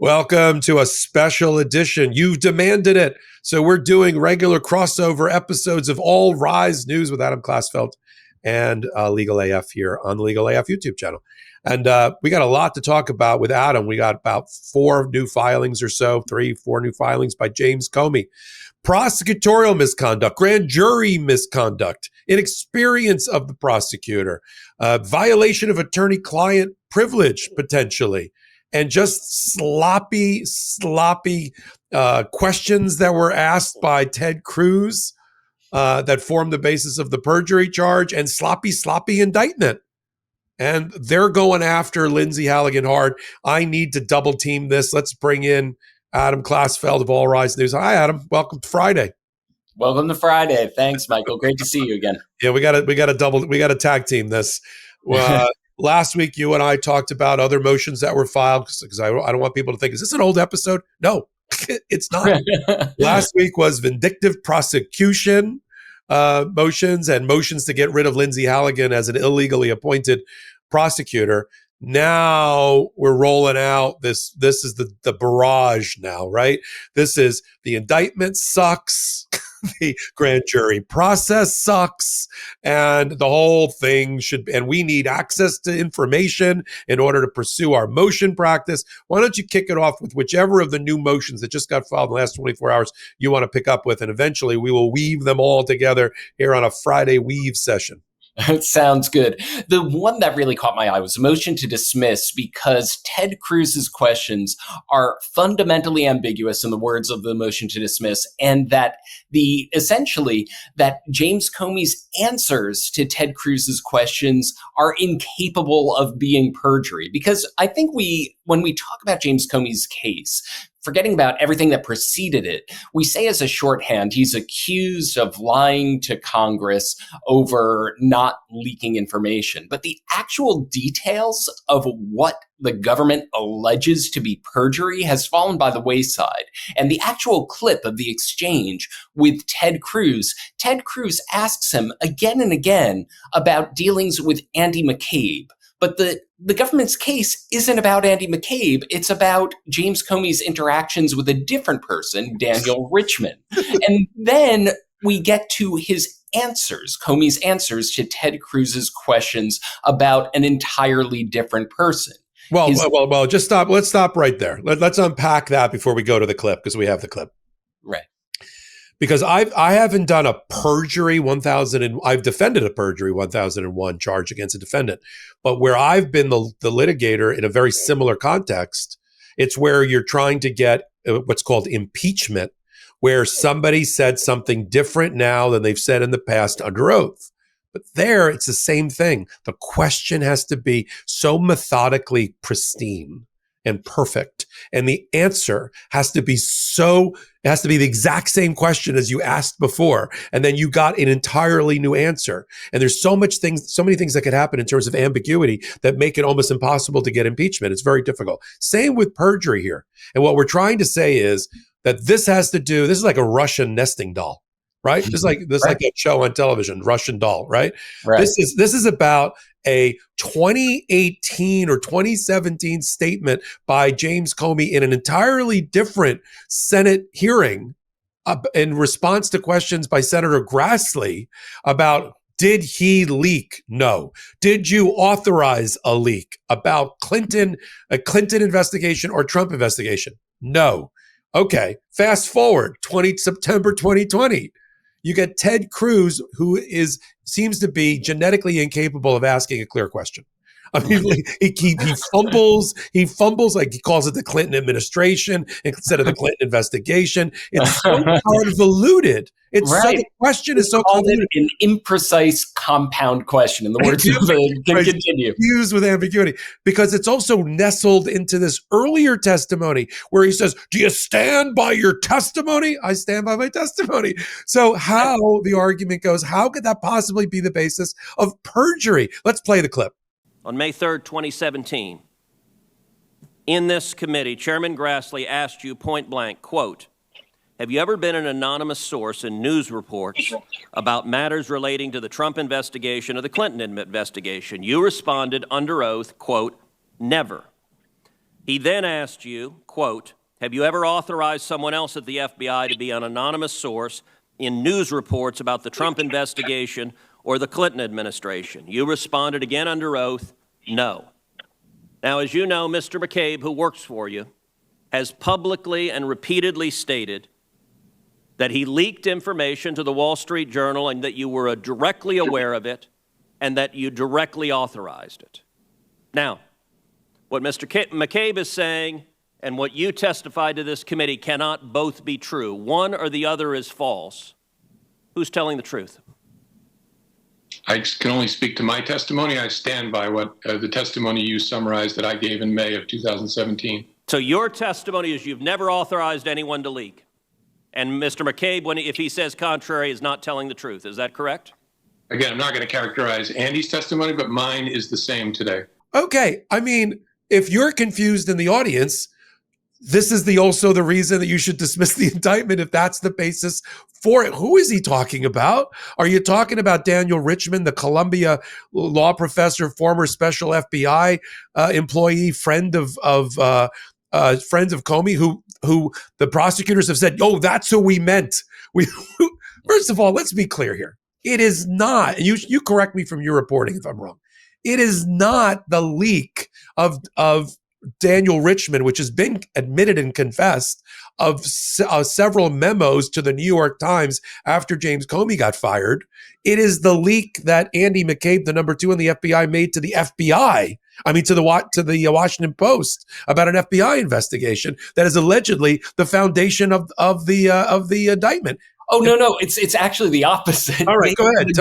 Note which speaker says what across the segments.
Speaker 1: Welcome to a special edition. You've demanded it. So we're doing regular crossover episodes of All Rise News with Adam Klasfeld and Legal AF here on the Legal AF YouTube channel. And we got a lot to talk about with Adam. We got about 4 new filings or so, 3-4 new filings by James Comey. Prosecutorial misconduct, grand jury misconduct, inexperience of the prosecutor, violation of attorney-client privilege potentially, and just sloppy questions that were asked by Ted Cruz that formed the basis of the perjury charge, and sloppy indictment. And they're going after Lindsey Halligan hard. I need to double team this. Let's bring in Adam Klasfeld of All Rise News. Hi, Adam. Welcome to Friday.
Speaker 2: Welcome to Friday. Thanks, Michael. Great to see you again.
Speaker 1: Yeah, we got to tag team this. Last week, you and I talked about other motions that were filed because I don't want people to think, is this an old episode? No, it's not. Last week was vindictive prosecution motions and motions to get rid of Lindsey Halligan as an illegally appointed prosecutor. Now we're rolling out this is the barrage now, right? This is the indictment sucks. The grand jury process sucks, and the whole thing and we need access to information in order to pursue our motion practice. Why don't you kick it off with whichever of the new motions that just got filed in the last 24 hours you want to pick up with, and eventually we will weave them all together here on a Friday weave session.
Speaker 2: Sounds good. The one that really caught my eye was a motion to dismiss because Ted Cruz's questions are fundamentally ambiguous in the words of the motion to dismiss, and that essentially James Comey's answers to Ted Cruz's questions are incapable of being perjury. Because I think when we talk about James Comey's case, forgetting about everything that preceded it, we say as a shorthand, he's accused of lying to Congress over not leaking information. But the actual details of what the government alleges to be perjury has fallen by the wayside. And the actual clip of the exchange with Ted Cruz asks him again and again about dealings with Andy McCabe. But the government's case isn't about Andy McCabe. It's about James Comey's interactions with a different person, Daniel Richman. And then we get to his answers, Comey's answers to Ted Cruz's questions about an entirely different person.
Speaker 1: Well, just stop. Let's stop right there. Let's unpack that before we go to the clip, because we have the clip.
Speaker 2: Right.
Speaker 1: Because I haven't done a perjury 1000 and I've defended a perjury 1001 charge against a defendant, but where I've been the litigator in a very similar context, it's where you're trying to get what's called impeachment, where somebody said something different now than they've said in the past under oath. But there, it's the same thing. The question has to be so methodically pristine and perfect, and the answer has to be the exact same question as you asked before, and then you got an entirely new answer. And there's so many things that could happen in terms of ambiguity that make it almost impossible to get impeachment. It's very difficult. Same with perjury here. And what we're trying to say is that this is like a Russian nesting doll, right? This is like a show on television, Russian doll, right? This is about a 2018 or 2017 statement by James Comey in an entirely different Senate hearing in response to questions by Senator Grassley about, did he leak? No. Did you authorize a leak about a Clinton investigation or Trump investigation? No. Okay. Fast forward, September 2020. You get Ted Cruz, who seems to be genetically incapable of asking a clear question. I mean, he fumbles. He fumbles, like he calls it the Clinton administration instead of the Clinton investigation. It's so convoluted. It's right. So the question is so convoluted.
Speaker 2: An imprecise compound question, in the words of it. Continue.
Speaker 1: Used with ambiguity, because it's also nestled into this earlier testimony where he says, "Do you stand by your testimony?" I stand by my testimony. So how the argument goes, how could that possibly be the basis of perjury? Let's play the clip.
Speaker 3: On May 3rd, 2017, in this committee, Chairman Grassley asked you point blank, quote, "Have you ever been an anonymous source in news reports about matters relating to the Trump investigation or the Clinton investigation?" You responded under oath, quote, "Never." He then asked you, quote, have you ever authorized someone else at the FBI to be an anonymous source in news reports about the Trump investigation or the Clinton administration? You responded again under oath, no. Now, as you know, Mr. McCabe, who works for you, has publicly and repeatedly stated that he leaked information to the Wall Street Journal and that you were directly aware of it and that you directly authorized it. Now, what Mr. McCabe is saying and what you testified to this committee cannot both be true. One or the other is false. Who's telling the truth?
Speaker 4: I can only speak to my testimony. I stand by what the testimony you summarized that I gave in May of 2017.
Speaker 3: So your testimony is you've never authorized anyone to leak. And Mr. McCabe, if he says contrary, is not telling the truth. Is that correct?
Speaker 4: Again, I'm not going to characterize Andy's testimony, but mine is the same today.
Speaker 1: Okay. I mean, if you're confused in the audience, this is also the reason that you should dismiss the indictment if that's the basis for it. Who is he talking about? Are you talking about Daniel Richman, the Columbia law professor, former special FBI employee, friend of Comey, who the prosecutors have said, "Oh, that's who we meant." First of all, let's be clear here. It is not. You correct me from your reporting if I'm wrong. It is not the leak of Daniel Richman, which has been admitted and confessed, of several memos to the New York Times after James Comey got fired. It is the leak that Andy McCabe, the number 2 in the FBI, made to the FBI. I mean, to the Washington Post about an FBI investigation that is allegedly the foundation of the indictment.
Speaker 2: Oh, no, it's actually the opposite.
Speaker 1: All right, go ahead.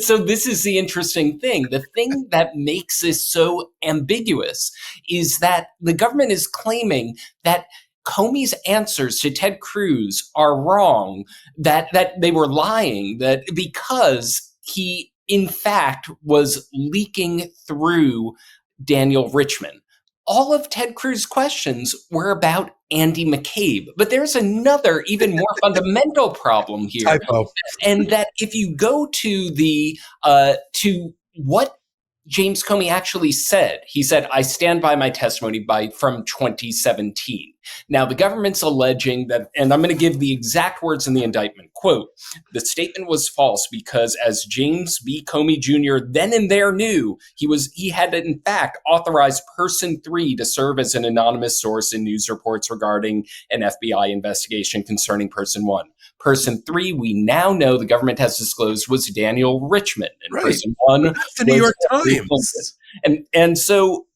Speaker 2: So this is the interesting thing. The thing that makes this so ambiguous is that the government is claiming that Comey's answers to Ted Cruz are wrong, that they were lying, that because he, in fact, was leaking through Daniel Richman. All of Ted Cruz's questions were about Andy McCabe. But there's another, even more fundamental problem here.
Speaker 1: Typo.
Speaker 2: And that if you go to what James Comey actually said, he said, I stand by my testimony from 2017. Now, the government's alleging that, and I'm going to give the exact words in the indictment, quote, the statement was false because as James B. Comey Jr. then and there knew, he had in fact authorized person 3 to serve as an anonymous source in news reports regarding an FBI investigation concerning person 1. Person 3, we now know the government has disclosed, was Daniel Richman. And
Speaker 1: right.
Speaker 2: Person 1
Speaker 1: that's the New York Times.
Speaker 2: And so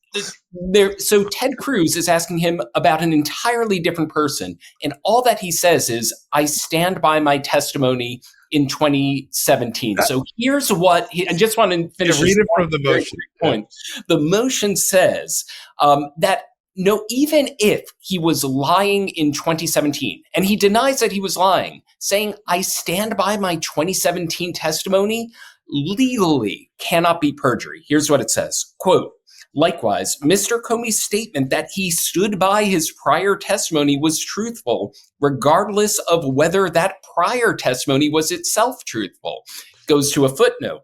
Speaker 2: Ted Cruz is asking him about an entirely different person. And all that he says is, I stand by my testimony in 2017. So here's what I just want to finish.
Speaker 1: Read it from the motion.
Speaker 2: Point. The motion says that no, even if he was lying in 2017, and he denies that he was lying, saying, I stand by my 2017 testimony, legally cannot be perjury. Here's what it says, quote, likewise, Mr. Comey's statement that he stood by his prior testimony was truthful, regardless of whether that prior testimony was itself truthful. Goes to a footnote.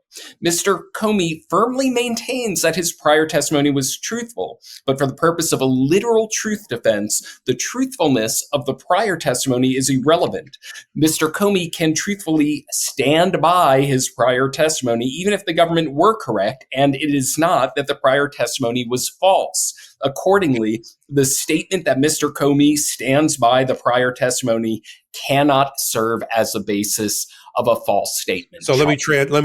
Speaker 2: Mr. Comey firmly maintains that his prior testimony was truthful, but for the purpose of a literal truth defense, the truthfulness of the prior testimony is irrelevant. Mr. Comey can truthfully stand by his prior testimony, even if the government were correct, and it is not that the prior testimony was false. Accordingly, the statement that Mr. Comey stands by the prior testimony cannot serve as a basis of a false statement.
Speaker 1: So let me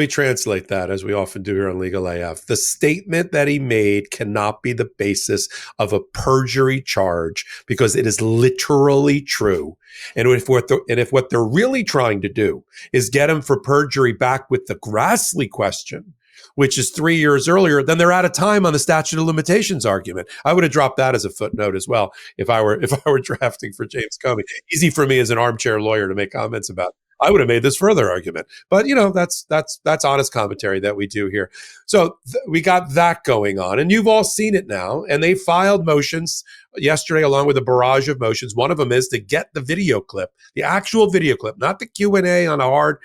Speaker 1: translate that, as we often do here on Legal AF. The statement that he made cannot be the basis of a perjury charge because it is literally true. And if what they're really trying to do is get him for perjury back with the Grassley question, which is 3 years earlier, then they're out of time on the statute of limitations argument. I would have dropped that as a footnote as well if I were drafting for James Comey. Easy for me as an armchair lawyer to make comments about. I would have made this further argument, but that's honest commentary that we do here. So we got that going on, and you've all seen it now. And they filed motions yesterday, along with a barrage of motions. One of them is to get the video clip, the actual video clip, not the Q&A on a hard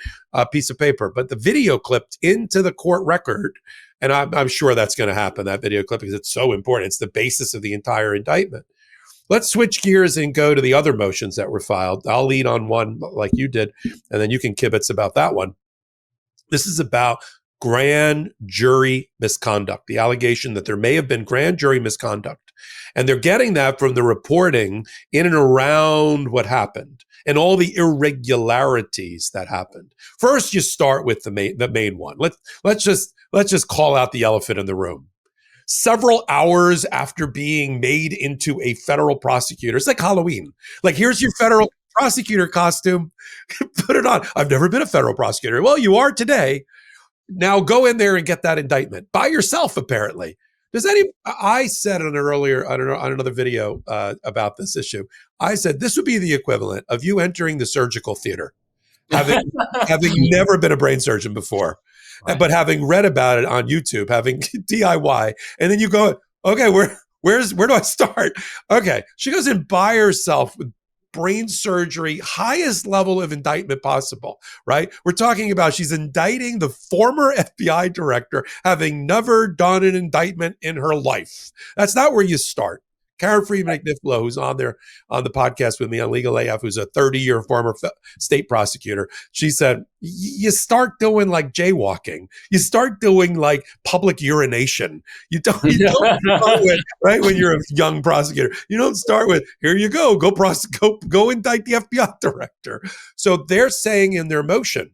Speaker 1: piece of paper, but the video clipped into the court record. And I'm sure that's going to happen, that video clip, because it's so important. It's the basis of the entire indictment. Let's switch gears and go to the other motions that were filed. I'll lead on one like you did, and then you can kibitz about that one. This is about grand jury misconduct, the allegation that there may have been grand jury misconduct. And they're getting that from the reporting in and around what happened and all the irregularities that happened. First, you start with the main one. Let's just call out the elephant in the room. Several hours after being made into a federal prosecutor, it's like Halloween. Like, here's your federal prosecutor costume. Put it on. I've never been a federal prosecutor. Well, you are today. Now go in there and get that indictment by yourself, apparently. I said on another video about this issue, I said this would be the equivalent of you entering the surgical theater, having never been a brain surgeon before, right, but having read about it on YouTube, having DIY, and then you go, okay, where do I start? Okay, she goes in by herself with brain surgery, highest level of indictment possible, right? We're talking about she's indicting the former FBI director, having never done an indictment in her life. That's not where you start. Karen Friedman McNiflo, who's on there on the podcast with me on Legal AF, who's a 30-year former state prosecutor, she said, you start doing like jaywalking. You start doing like public urination. You don't start with, right, when you're a young prosecutor. You don't start with, here you go indict the FBI director. So they're saying in their motion,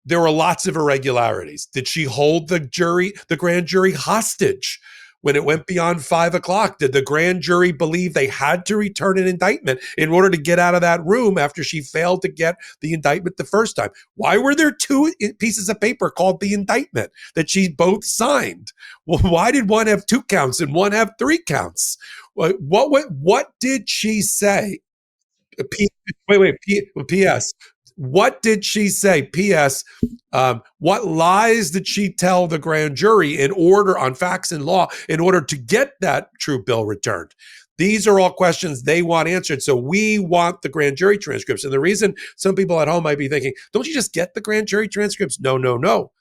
Speaker 1: there were lots of irregularities. Did she hold the grand jury hostage when it went beyond 5 o'clock? Did the grand jury believe they had to return an indictment in order to get out of that room after she failed to get the indictment the first time? Why were there two pieces of paper called the indictment that she both signed? Well, why did one have 2 counts and one have 3 counts? What did she say? P.S. What did she say? P.S. What lies did she tell the grand jury in order, on facts and law, in order to get that true bill returned? These are all questions they want answered. So we want the grand jury transcripts. And the reason some people at home might be thinking, don't you just get the grand jury transcripts? No.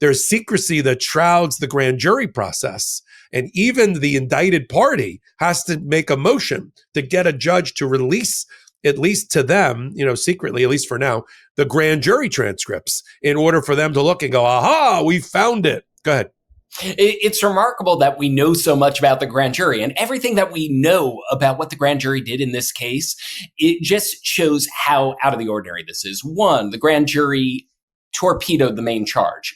Speaker 1: There's secrecy that shrouds the grand jury process. And even the indicted party has to make a motion to get a judge to release, at least to them, secretly, at least for now, the grand jury transcripts in order for them to look and go, aha, we found it. Go ahead.
Speaker 2: It's remarkable that we know so much about the grand jury, and everything that we know about what the grand jury did in this case, it just shows how out of the ordinary this is. One, the grand jury torpedoed the main charge.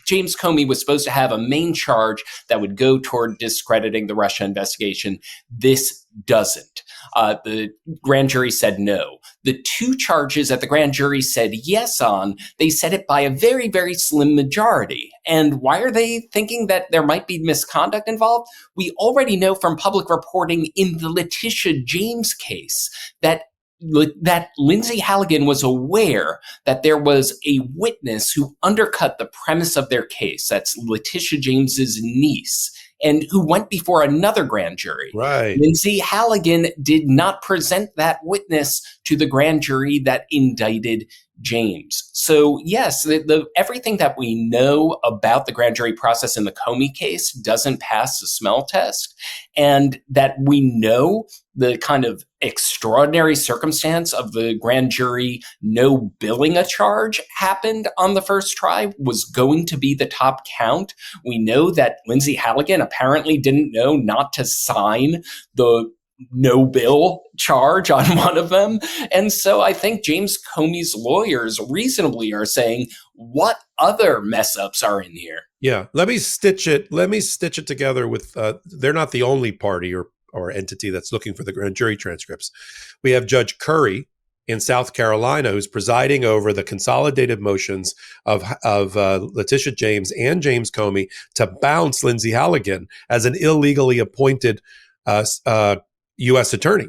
Speaker 2: James Comey was supposed to have a main charge that would go toward discrediting the Russia investigation. This doesn't. The grand jury said no. The 2 charges that the grand jury said yes on, they said it by a very, very slim majority. And why are they thinking that there might be misconduct involved? We already know from public reporting in the Letitia James case that Lindsey Halligan was aware that there was a witness who undercut the premise of their case. That's Letitia James's niece, and who went before another grand jury.
Speaker 1: Right.
Speaker 2: Lindsey Halligan did not present that witness to the grand jury that indicted James. So yes, everything that we know about the grand jury process in the Comey case doesn't pass the smell test, and that we know the kind of extraordinary circumstance of the grand jury no billing a charge happened on the first try was going to be the top count. We know that Lindsey Halligan apparently didn't know not to sign the no bill charge on one of them. And so I think James Comey's lawyers reasonably are saying, what other mess ups are in here?
Speaker 1: Yeah. Let me stitch it together with, they're not the only party or entity that's looking for the grand jury transcripts. We have Judge Curry in South Carolina, who's presiding over the consolidated motions of Letitia James and James Comey to bounce Lindsey Halligan as an illegally appointed U.S. attorney.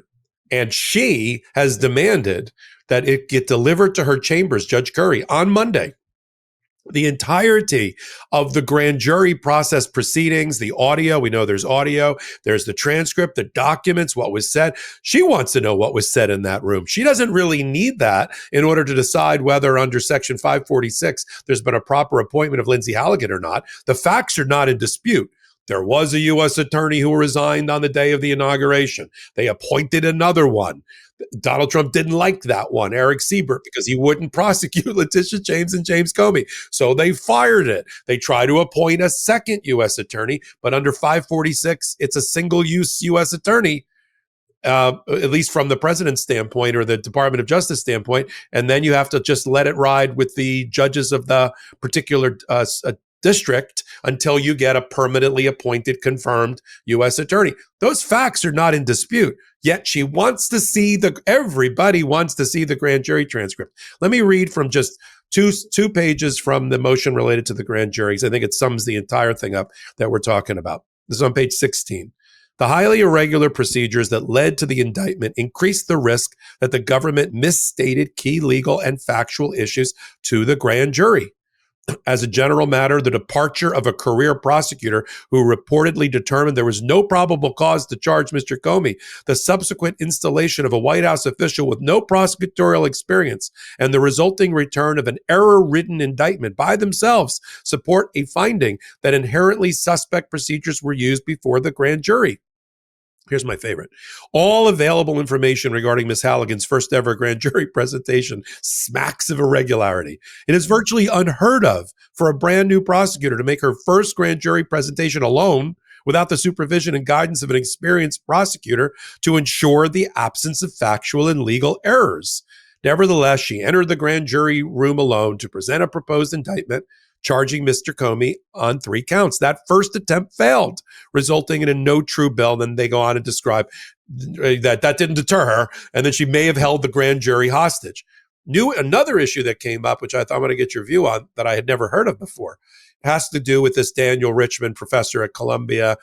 Speaker 1: And she has demanded that it get delivered to her chambers, Judge Curry, on Monday. the entirety of the grand jury process proceedings, the audio. We know there's audio, there's the transcript, the documents, what was said. She wants to know what was said in that room. She doesn't really need that in order to decide whether under Section 546 there's been a proper appointment of Lindsey Halligan or not. The facts are not in dispute. There was a U.S. attorney who resigned on the day of the inauguration. They appointed another one. Donald Trump didn't like that one, Eric Siebert, because he wouldn't prosecute Letitia James and James Comey. So they fired it. They tried to appoint a second U.S. attorney, but under 546, it's a single-use U.S. attorney, at least from the president's standpoint or the Department of Justice standpoint. And then you have to just let it ride with the judges of the particular district until you get a permanently appointed, confirmed U.S. attorney. Those facts are not in dispute. Yet she wants to see everybody wants to see the grand jury transcript. Let me read from just two pages from the motion related to the grand juries. I think it sums the entire thing up that we're talking about. This is on page 16. The highly irregular procedures that led to the indictment increased the risk that the government misstated key legal and factual issues to the grand jury. As a general matter, the departure of a career prosecutor who reportedly determined there was no probable cause to charge Mr. Comey, the subsequent installation of a White House official with no prosecutorial experience, and the resulting return of an error-ridden indictment by themselves support a finding that inherently suspect procedures were used before the grand jury. Here's my favorite. All available information regarding Ms. Halligan's first ever grand jury presentation smacks of irregularity. It is virtually unheard of for a brand new prosecutor to make her first grand jury presentation alone without the supervision and guidance of an experienced prosecutor to ensure the absence of factual and legal errors. Nevertheless, she entered the grand jury room alone to present a proposed indictment charging Mr. Comey on 3 counts. That first attempt failed, resulting in a no true bill. Then they go on to describe that didn't deter her, and that she may have held the grand jury hostage. Another issue that came up, which I thought I'm going to get your view on, that I had never heard of before, has to do with this Daniel Richman, professor at Columbia,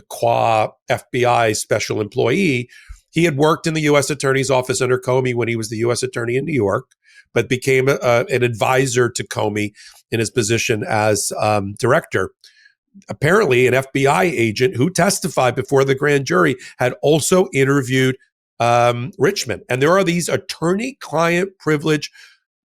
Speaker 1: qua FBI special employee. He had worked in the U.S. Attorney's Office under Comey when he was the U.S. Attorney in New York, but became an advisor to Comey in his position as director. Apparently, an FBI agent who testified before the grand jury had also interviewed Richman. And there are these attorney-client privilege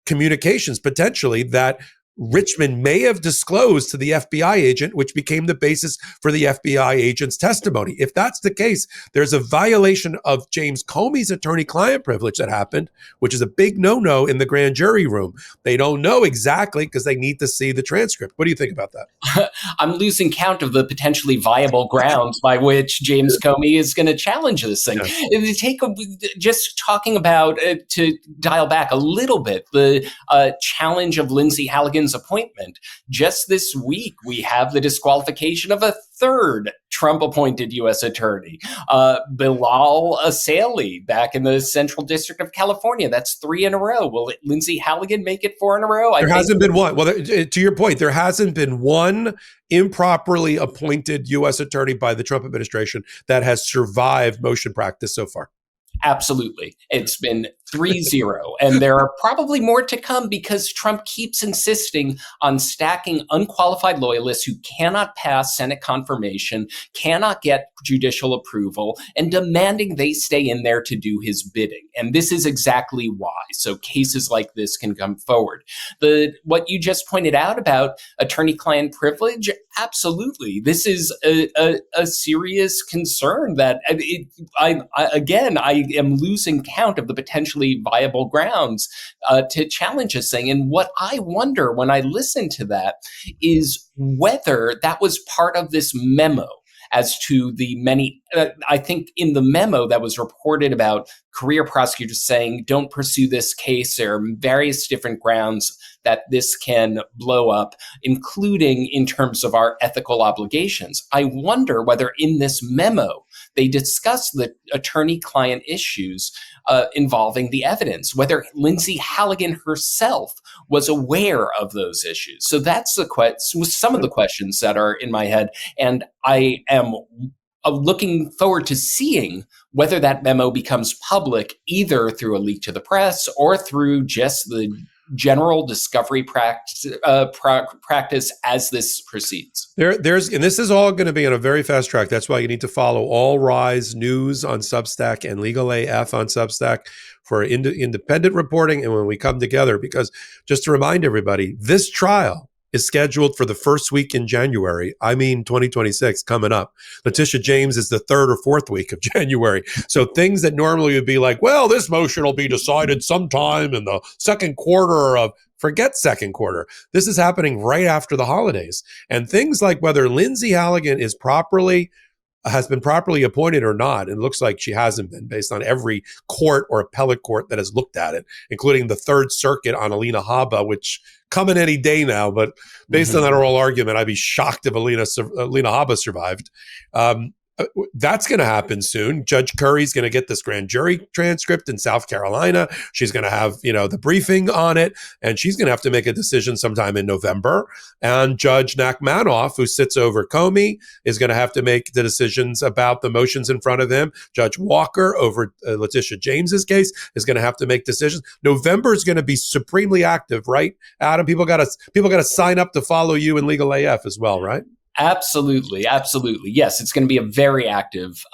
Speaker 1: communications potentially that Richman may have disclosed to the FBI agent, which became the basis for the FBI agent's testimony. If that's the case, there's a violation of James Comey's attorney-client privilege that happened, which is a big no-no in the grand jury room. They don't know exactly because they need to see the transcript. What do you think about that?
Speaker 2: I'm losing count of the potentially viable grounds by which James Comey is going to challenge this thing. Yeah. Just talking about, to dial back a little bit, the challenge of Lindsey Halligan's appointment. Just this week, we have the disqualification of a third Trump-appointed U.S. attorney, Bilal Asaili, back in the Central District of California. That's 3 in a row. Will Lindsey Halligan make it 4 in a row?
Speaker 1: There hasn't been one. Well, to your point, there hasn't been one improperly appointed U.S. attorney by the Trump administration that has survived motion practice so far.
Speaker 2: Absolutely. It's been 3-0. And there are probably more to come because Trump keeps insisting on stacking unqualified loyalists who cannot pass Senate confirmation, cannot get judicial approval, and demanding they stay in there to do his bidding. And this is exactly why. So cases like this can come forward. What you just pointed out about attorney-client privilege, absolutely. This is a serious concern that I am losing count of the potentially viable grounds to challenge this thing. And what I wonder when I listen to that is whether that was part of this memo as to the many, I think in the memo that was reported about career prosecutors saying, don't pursue this case. There are various different grounds that this can blow up, including in terms of our ethical obligations. I wonder whether in this memo, they discuss the attorney-client issues involving the evidence, whether Lindsey Halligan herself was aware of those issues. So that's some of the questions that are in my head. And I am looking forward to seeing whether that memo becomes public, either through a leak to the press or through just the general discovery practice as this proceeds.
Speaker 1: And this is all going to be on a very fast track. That's why you need to follow All Rise News on Substack and Legal AF on Substack for independent reporting. And when we come together, because just to remind everybody, this trial is scheduled for the first week in January. 2026 coming up. Letitia James is the third or fourth week of January. So things that normally would be like, well, this motion will be decided sometime in the second quarter of, forget second quarter. This is happening right after the holidays. And things like whether Lindsey Halligan has been properly appointed or not. It looks like she hasn't been, based on every court or appellate court that has looked at it, including the Third Circuit on Alina Habba, which coming any day now. But based on that oral argument, I'd be shocked if Alina Habba survived. That's going to happen soon. Judge Curry's going to get this grand jury transcript in South Carolina. She's going to have, the briefing on it, and she's going to have to make a decision sometime in November. And Judge Nachmanoff, who sits over Comey, is going to have to make the decisions about the motions in front of him. Judge Walker over Letitia James's case is going to have to make decisions. November is going to be supremely active, right, Adam? People got to sign up to follow you in Legal AF as well, right?
Speaker 2: Absolutely. Yes, it's going to be a very active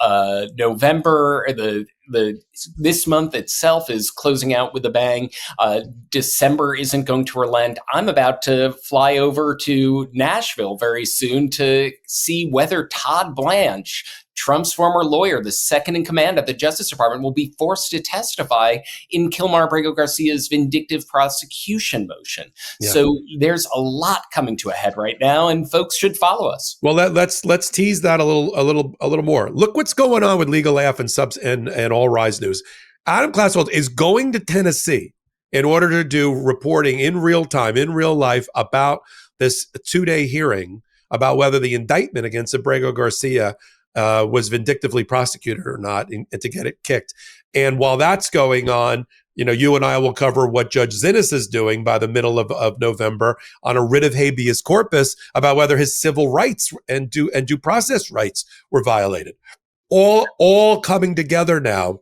Speaker 2: November. This month itself is closing out with a bang. December isn't going to relent. I'm about to fly over to Nashville very soon to see whether Todd Blanche, Trump's former lawyer, the second in command at the Justice Department, will be forced to testify in Kilmar Abrego Garcia's vindictive prosecution motion. Yeah. So there's a lot coming to a head right now, and folks should follow us.
Speaker 1: Well, let's tease that a little more. Look what's going on with Legal AF and All Rise News. Adam Klasfeld is going to Tennessee in order to do reporting in real time, in real life, about this 2-day hearing about whether the indictment against Abrego Garcia was vindictively prosecuted or not, and to get it kicked. And while that's going on, you and I will cover what Judge Zinnes is doing by the middle of November on a writ of habeas corpus about whether his civil rights and due process rights were violated. All coming together now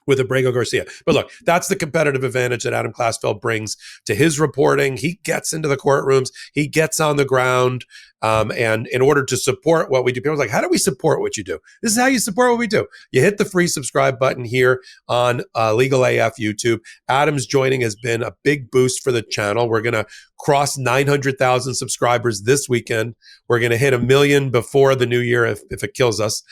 Speaker 1: with Abrego Garcia. But look, that's the competitive advantage that Adam Klasfeld brings to his reporting. He gets into the courtrooms, he gets on the ground, and in order to support what we do, people are like, how do we support what you do? This is how you support what we do. You hit the free subscribe button here on Legal AF YouTube. Adam's joining has been a big boost for the channel. We're going to cross 900,000 subscribers this weekend. We're going to hit 1 million before the new year if it kills us,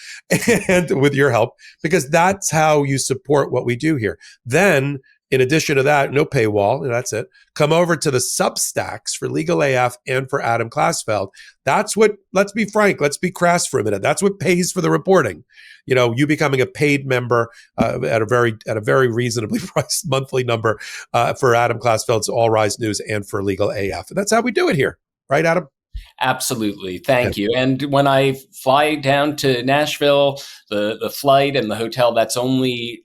Speaker 1: and with your help, because that's how you support what we do here. Then, in addition to that, no paywall, and that's it. Come over to the Substacks for Legal AF and for Adam Klasfeld. That's what, let's be frank, let's be crass for a minute. That's what pays for the reporting. You becoming a paid member at a very reasonably priced monthly number for Adam Klasfeld's All Rise News and for Legal AF. And that's how we do it here. Right, Adam?
Speaker 2: Absolutely. Thank you. And when I fly down to Nashville, the flight and the hotel, that's only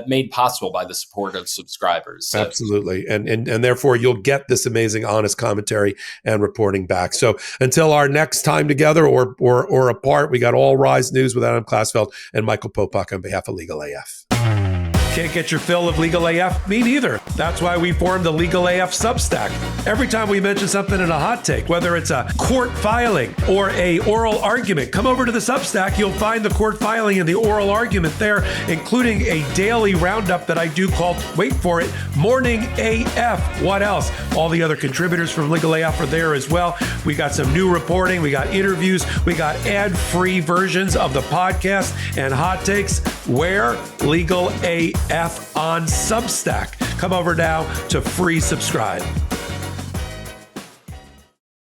Speaker 2: made possible by the support of subscribers. So.
Speaker 1: Absolutely. And therefore, you'll get this amazing, honest commentary and reporting back. So until our next time together or apart, we got All Rise News with Adam Klasfeld and Michael Popok on behalf of Legal AF. Can't get your fill of Legal AF? Me neither. That's why we formed the Legal AF Substack. Every time we mention something in a hot take, whether it's a court filing or a oral argument, come over to the Substack. You'll find the court filing and the oral argument there, including a daily roundup that I do called, wait for it, Morning AF. What else? All the other contributors from Legal AF are there as well. We got some new reporting. We got interviews. We got ad-free versions of the podcast and hot takes. Where? Legal AF on Substack. Come over now to free subscribe.